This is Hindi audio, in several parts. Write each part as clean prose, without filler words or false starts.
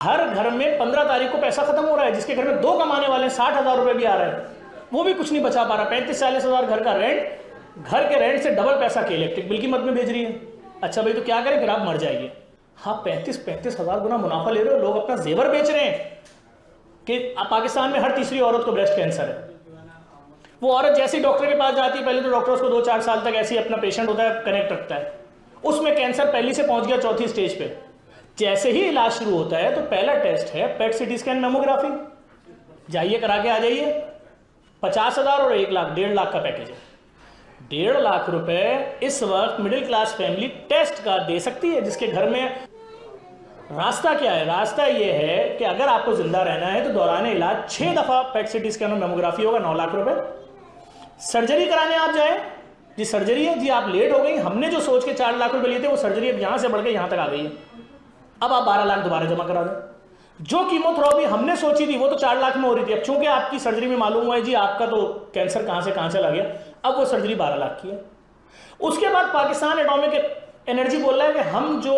हर घर में 15 तारीख को पैसा खत्म हो रहा है। जिसके घर में 2 कमाने वाले 60,000 रुपए भी आ रहे हैं, वो भी कुछ नहीं बचा पा रहा। 35-40 हज़ार घर का रेंट, घर के रेंट से डबल पैसा के इलेक्ट्रिक बिल की मद में भेज रही है। अच्छा भाई, तो क्या करें, फिर आप मर जाइए। हाँ, 35 हज़ार गुना मुनाफा ले रहे हो, लोग अपना जेवर बेच रहे हैं कि पाकिस्तान में हर तीसरी औरत को ब्रेस्ट कैंसर है। वो औरत जैसे ही डॉक्टर के पास जाती है, पहले तो डॉक्टर उसको 2-4 साल तक ऐसे ही अपना पेशेंट होता है कनेक्ट रखता है, उसमें कैंसर पहली से पहुंच गया 4थी स्टेज पे। जैसे ही इलाज शुरू होता है तो पहला टेस्ट है पेट सीटी स्कैन मेमोग्राफी, जाइए करा के आ जाइए। 50,000 और 1 लाख, 1.5 लाख का पैकेज है। 1.5 लाख रुपए इस वक्त मिडिल क्लास फैमिली टेस्ट का दे सकती है, जिसके घर में रास्ता क्या है? रास्ता ये है कि अगर आपको जिंदा रहना है तो दौरान इलाज 6 दफा पेट सीटी स्कैन और मेमोग्राफी होगा, 9 लाख रुपए। सर्जरी कराने आप जाए जी, सर्जरी है जी, आप लेट हो गई, हमने जो सोच के 4 लाख रुपए लिए थे वो सर्जरी अब यहां से बढ़ के यहां तक आ गई है, अब आप 12 लाख दोबारा जमा करा दें। जो कीमोथेरेपी हमने सोची थी वो तो 4 लाख में हो रही थी, अब चूंकि आपकी सर्जरी में मालूम हुआ है जी आपका तो कैंसर कहां से कहां चला गया, अब वो सर्जरी 12 लाख की है। उसके बाद पाकिस्तान एटॉमिक एनर्जी बोल रहा है कि हम जो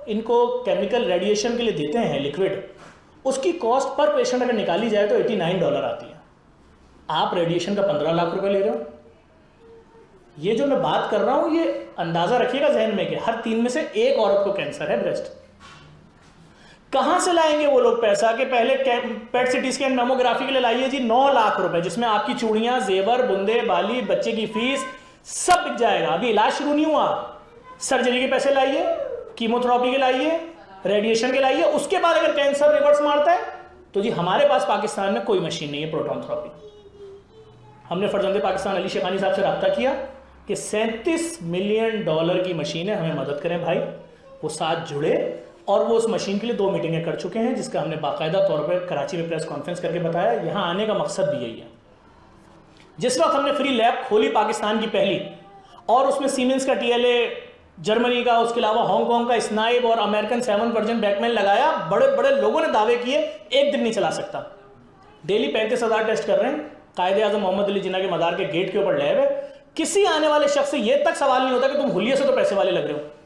इनको केमिकल रेडिएशन के लिए देते हैं लिक्विड, उसकी कॉस्ट पर पेशेंट अगर निकाली जाए तो $89 आती है। आप रेडिएशन का 15 लाख रुपए ले रहे हो। ये जो मैं बात कर रहा हूं, ये अंदाजा रखिएगा जहन में कि हर 3 में से 1 औरत को कैंसर है ब्रेस्ट। कहां से लाएंगे वो लोग पैसा कि पहले पेट सीटी स्कैन मेमोग्राफी के लिए लाइए जी 9 लाख रुपए, जिसमें आपकी चूड़ियां, जेवर, बुंदे, बाली, बच्चे की फीस सब बिक जाएगा। अभी इलाज शुरू नहीं हुआ, सर्जरी के पैसे लाइए, कीमोथेरेपी के लाइए, रेडिएशन के लाइए। उसके बाद अगर कैंसर रिवर्स मारता है तो जी हमारे पास पाकिस्तान में कोई मशीन नहीं है प्रोटॉन थेरेपी। हमने फर्जंदे पाकिस्तान अली शेखानी साहब से रब्ता किया कि $37 मिलियन की मशीन है, हमें मदद करें भाई। वो साथ जुड़े और वो उस मशीन के लिए 2 मीटिंगें कर चुके हैं, जिसका हमने बाकायदा तौर पर कराची में प्रेस कॉन्फ्रेंस करके बताया। यहाँ आने का मकसद भी यही है। जिस वक्त हमने फ्री लैब खोली पाकिस्तान की पहली, और उसमें सीमेंस का TLA, जर्मनी का, उसके अलावा हांगकांग का स्नाइब और अमेरिकन 7 वर्जन बैकमैन लगाया, बड़े बड़े लोगों ने दावे किए, एक दिन नहीं चला सकता। डेली 35,000 टेस्ट कर रहे हैं। कायदे आजम मोहम्मद अली जिन्ना के मदार के गेट के ऊपर लैब है। किसी आने वाले शख्स से यह तक सवाल नहीं होता कि तुम हुलिये से तो पैसे वाले लग रहे हो।